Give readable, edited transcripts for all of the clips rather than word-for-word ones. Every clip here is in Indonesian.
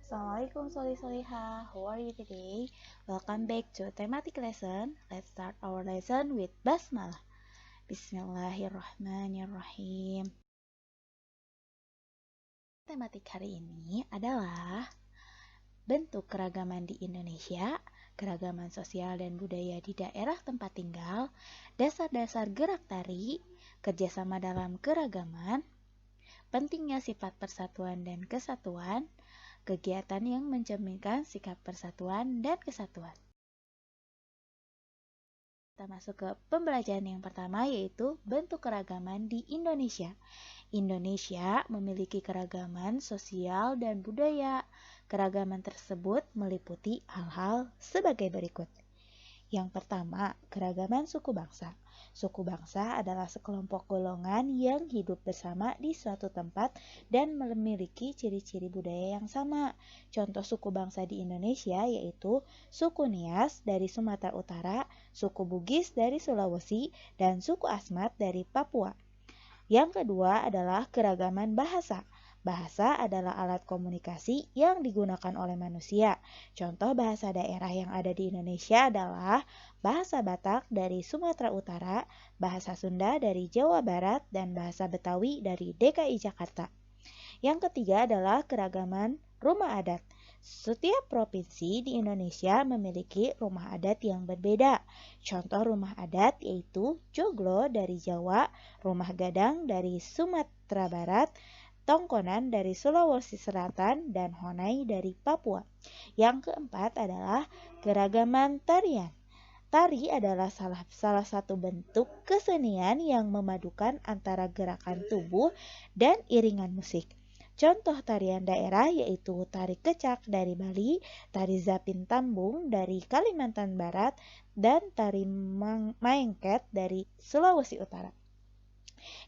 Assalamualaikum Solih-Solihah, how are you today? Welcome back to thematic lesson. Let's start our lesson with Basmalah. Bismillahirrahmanirrahim. Tematik hari ini adalah bentuk keragaman di Indonesia, keragaman sosial dan budaya di daerah tempat tinggal, dasar-dasar gerak tari, kerjasama dalam keragaman, pentingnya sifat persatuan dan kesatuan, kegiatan yang mencerminkan sikap persatuan dan kesatuan. Kita masuk ke pembelajaran yang pertama, yaitu bentuk keragaman di Indonesia. Indonesia memiliki keragaman sosial dan budaya. Keragaman tersebut meliputi hal-hal sebagai berikut. Yang pertama, keragaman suku bangsa. Suku bangsa adalah sekelompok golongan yang hidup bersama di suatu tempat dan memiliki ciri-ciri budaya yang sama. Contoh suku bangsa di Indonesia yaitu suku Nias dari Sumatera Utara, suku Bugis dari Sulawesi, dan suku Asmat dari Papua. Yang kedua adalah keragaman bahasa. Bahasa adalah alat komunikasi yang digunakan oleh manusia. Contoh bahasa daerah yang ada di Indonesia adalah bahasa Batak dari Sumatera Utara, bahasa Sunda dari Jawa Barat, dan bahasa Betawi dari DKI Jakarta. Yang ketiga adalah keragaman rumah adat. Setiap provinsi di Indonesia memiliki rumah adat yang berbeda. Contoh rumah adat yaitu Joglo dari Jawa, Rumah Gadang dari Sumatera Barat, Tongkonan dari Sulawesi Selatan, dan Honai dari Papua. Yang keempat adalah keragaman tarian. Tari adalah salah satu bentuk kesenian yang memadukan antara gerakan tubuh dan iringan musik. Contoh tarian daerah yaitu tari kecak dari Bali, tari zapin tambung dari Kalimantan Barat, dan tari maengket dari Sulawesi Utara.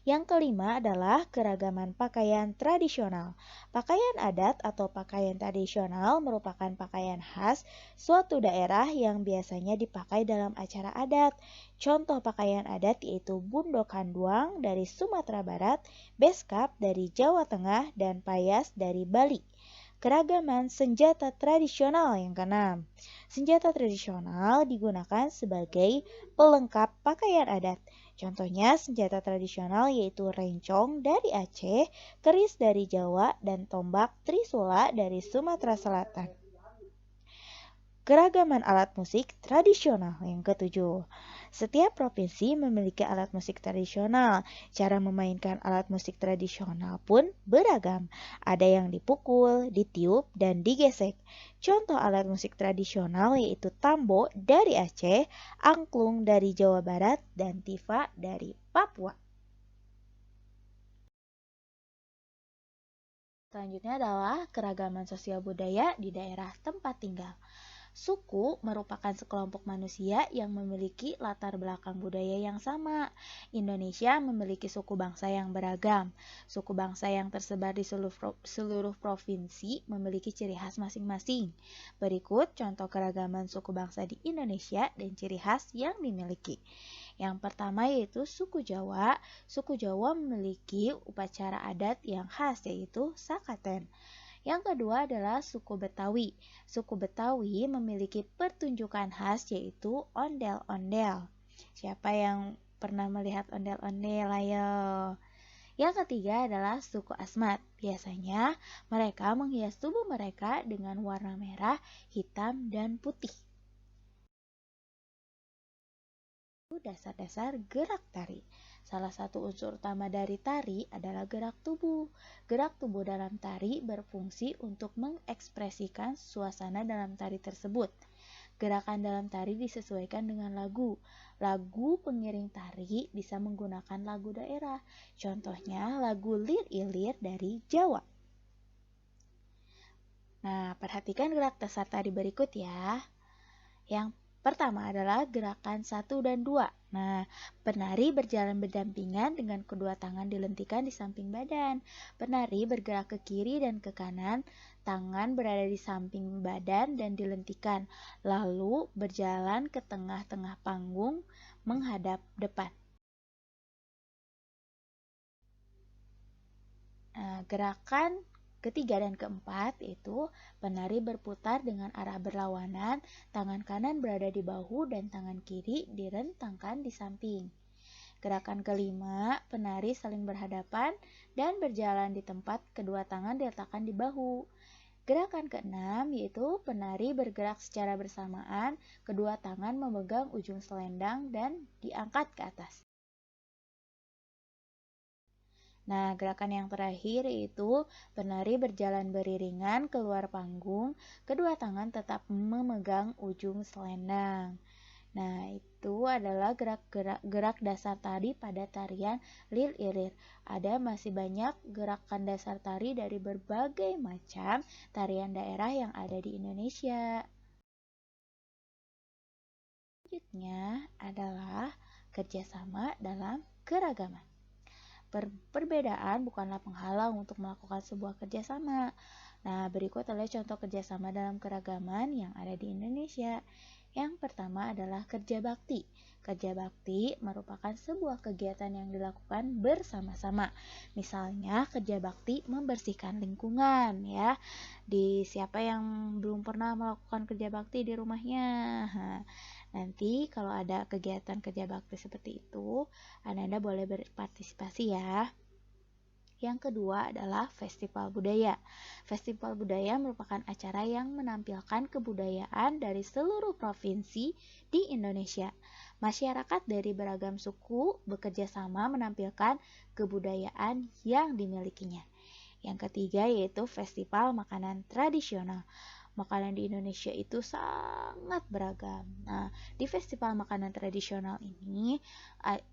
Yang kelima adalah keragaman pakaian tradisional. Pakaian adat atau pakaian tradisional merupakan pakaian khas suatu daerah yang biasanya dipakai dalam acara adat. Contoh pakaian adat yaitu bundo kanduang dari Sumatera Barat, beskap dari Jawa Tengah, dan payas dari Bali. Keragaman senjata tradisional yang keenam. Senjata tradisional digunakan sebagai pelengkap pakaian adat. Contohnya senjata tradisional yaitu rencong dari Aceh, keris dari Jawa, dan tombak trisula dari Sumatera Selatan. Keragaman alat musik tradisional yang ketujuh. Setiap provinsi memiliki alat musik tradisional. Cara memainkan alat musik tradisional pun beragam. Ada yang dipukul, ditiup, dan digesek. Contoh alat musik tradisional yaitu tambo dari Aceh, angklung dari Jawa Barat, dan tifa dari Papua. Selanjutnya adalah keragaman sosial budaya di daerah tempat tinggal. Suku merupakan sekelompok manusia yang memiliki latar belakang budaya yang sama. Indonesia memiliki suku bangsa yang beragam. Suku bangsa yang tersebar di seluruh provinsi memiliki ciri khas masing-masing. Berikut contoh keragaman suku bangsa di Indonesia dan ciri khas yang dimiliki. Yang pertama yaitu suku Jawa. Suku Jawa memiliki upacara adat yang khas yaitu sakaten. Yang kedua adalah suku Betawi. Suku Betawi memiliki pertunjukan khas yaitu ondel-ondel. Siapa yang pernah melihat ondel-ondel? Ayo. Yang ketiga adalah suku Asmat. Biasanya mereka menghias tubuh mereka dengan warna merah, hitam, dan putih. Dasar-dasar gerak tari. Salah satu unsur utama dari tari adalah gerak tubuh. Gerak tubuh dalam tari berfungsi untuk mengekspresikan suasana dalam tari tersebut. Gerakan dalam tari disesuaikan dengan lagu. Lagu pengiring tari bisa menggunakan lagu daerah. Contohnya lagu Lir Ilir dari Jawa. Nah, perhatikan gerak dasar tari berikut ya. Yang pertama adalah gerakan 1 dan 2. Nah, penari berjalan berdampingan dengan kedua tangan dilentikan di samping badan. Penari bergerak ke kiri dan ke kanan, tangan berada di samping badan dan dilentikan, lalu berjalan ke tengah-tengah panggung menghadap depan. Gerakan ketiga dan keempat yaitu penari berputar dengan arah berlawanan, tangan kanan berada di bahu dan tangan kiri direntangkan di samping. Gerakan kelima, penari saling berhadapan dan berjalan di tempat kedua tangan diletakkan di bahu. Gerakan keenam yaitu penari bergerak secara bersamaan, kedua tangan memegang ujung selendang dan diangkat ke atas. Nah, gerakan yang terakhir yaitu penari berjalan beriringan keluar panggung, kedua tangan tetap memegang ujung selendang. Nah, itu adalah gerak dasar tari pada tarian Lil Irir. Ada masih banyak gerakan dasar tari dari berbagai macam tarian daerah yang ada di Indonesia. Selanjutnya adalah kerjasama dalam keragaman. Perbedaan bukanlah penghalang untuk melakukan sebuah kerjasama. Nah, berikut adalah contoh kerjasama dalam keragaman yang ada di Indonesia. Yang pertama adalah kerja bakti. Kerja bakti merupakan sebuah kegiatan yang dilakukan bersama-sama. Misalnya, kerja bakti membersihkan lingkungan, ya. Di siapa yang belum pernah melakukan kerja bakti di rumahnya? Nanti kalau ada kegiatan kerja bakti seperti itu, Anda boleh berpartisipasi ya. Yang kedua adalah festival budaya. Festival budaya merupakan acara yang menampilkan kebudayaan dari seluruh provinsi di Indonesia. Masyarakat dari beragam suku bekerja sama menampilkan kebudayaan yang dimilikinya. Yang ketiga yaitu festival makanan tradisional. Makanan di Indonesia itu sangat beragam. Nah, di festival makanan tradisional ini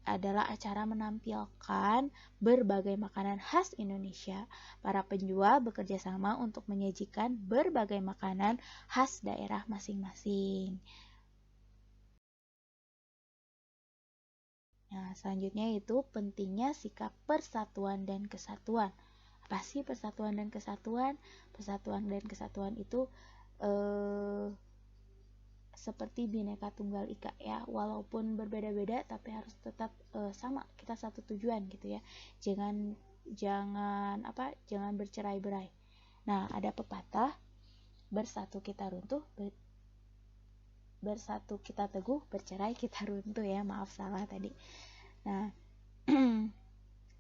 adalah acara menampilkan berbagai makanan khas Indonesia. Para penjual bekerja sama untuk menyajikan berbagai makanan khas daerah masing-masing. Nah, selanjutnya itu pentingnya sikap persatuan dan kesatuan. Apa sih persatuan dan kesatuan? Persatuan dan kesatuan itu seperti Bhinneka Tunggal Ika ya, walaupun berbeda-beda tapi harus tetap sama, kita satu tujuan gitu ya. Jangan bercerai-berai. Nah, ada pepatah, bersatu kita runtuh, bersatu kita teguh, bercerai kita runtuh ya. Maaf salah tadi. Nah,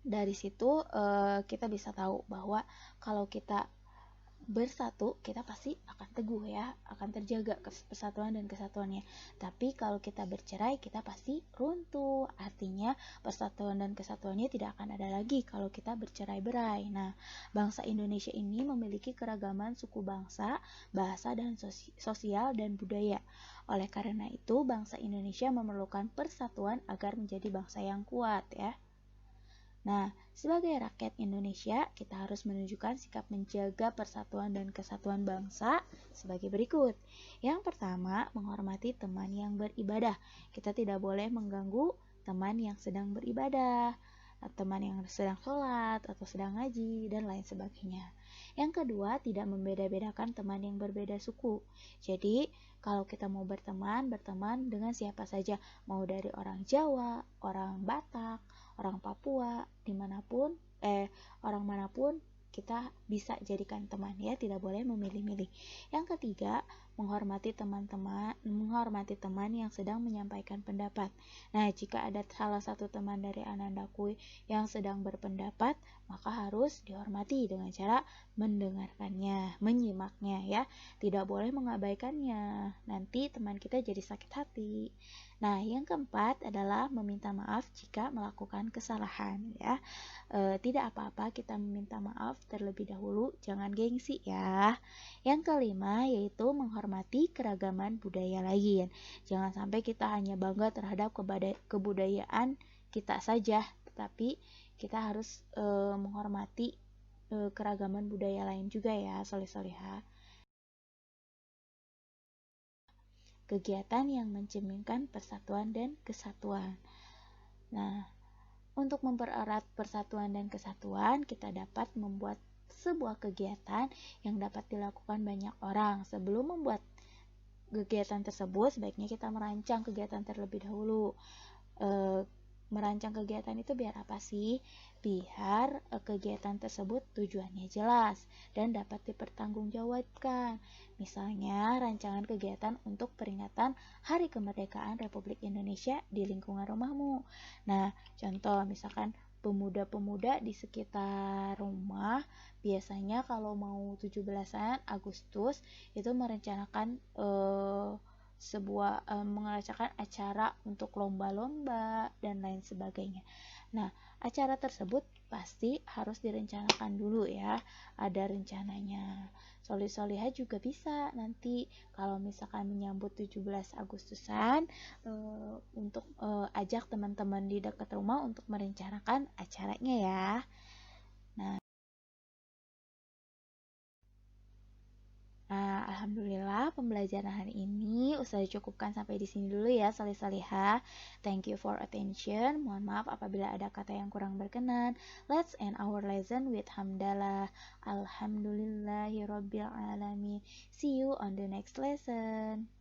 dari situ kita bisa tahu bahwa kalau kita bersatu, kita pasti akan teguh ya, akan terjaga persatuan dan kesatuannya. Tapi kalau kita bercerai, kita pasti runtuh. Artinya persatuan dan kesatuannya tidak akan ada lagi kalau kita bercerai-berai. Nah, bangsa Indonesia ini memiliki keragaman suku bangsa, bahasa dan sosial dan budaya. Oleh karena itu, bangsa Indonesia memerlukan persatuan agar menjadi bangsa yang kuat ya. Nah, sebagai rakyat Indonesia, kita harus menunjukkan sikap menjaga persatuan dan kesatuan bangsa sebagai berikut. Yang pertama, menghormati teman yang beribadah. Kita tidak boleh mengganggu teman yang sedang beribadah, teman yang sedang sholat, atau sedang ngaji, dan lain sebagainya. Yang kedua, tidak membeda-bedakan teman yang berbeda suku. Jadi, kalau kita mau berteman dengan siapa saja, mau dari orang Jawa, orang Batak, orang Papua, orang manapun kita bisa jadikan teman ya, tidak boleh memilih-milih. Yang ketiga, menghormati teman yang sedang menyampaikan pendapat. Nah, jika ada salah satu teman dari Anandaku yang sedang berpendapat, maka harus dihormati dengan cara mendengarkannya, menyimaknya ya. Tidak boleh mengabaikannya. Nanti teman kita jadi sakit hati. Nah, yang keempat adalah meminta maaf jika melakukan kesalahan ya. Tidak apa-apa kita meminta maaf terlebih dahulu, jangan gengsi ya. Yang kelima yaitu menghormati keragaman budaya lain. Jangan sampai kita hanya bangga terhadap kebudayaan kita saja, tetapi kita harus menghormati keragaman budaya lain juga ya, soleh-soleha. Kegiatan yang mencerminkan persatuan dan kesatuan. Nah, untuk mempererat persatuan dan kesatuan, kita dapat membuat sebuah kegiatan yang dapat dilakukan banyak orang. Sebelum membuat kegiatan tersebut, sebaiknya kita merancang kegiatan terlebih dahulu. merancang kegiatan itu biar apa sih? Biar kegiatan tersebut tujuannya jelas dan dapat dipertanggungjawabkan. Misalnya, rancangan kegiatan untuk peringatan Hari Kemerdekaan Republik Indonesia di lingkungan rumahmu. Nah, contoh misalkan pemuda-pemuda di sekitar rumah biasanya kalau mau 17-an Agustus itu merencanakan mengadakan acara untuk lomba-lomba dan lain sebagainya. Nah, acara tersebut pasti harus direncanakan dulu ya, ada rencananya. Solih-solihah juga bisa nanti kalau misalkan menyambut 17 Agustusan untuk ajak teman-teman di dekat rumah untuk merencanakan acaranya ya. Nah, alhamdulillah pembelajaran hari ini usah dicukupkan sampai di sini dulu ya, salih-salihah. Thank you for attention. Mohon maaf apabila ada kata yang kurang berkenan. Let's end our lesson with hamdalah. Alhamdulillahirabbil alamin. See you on the next lesson.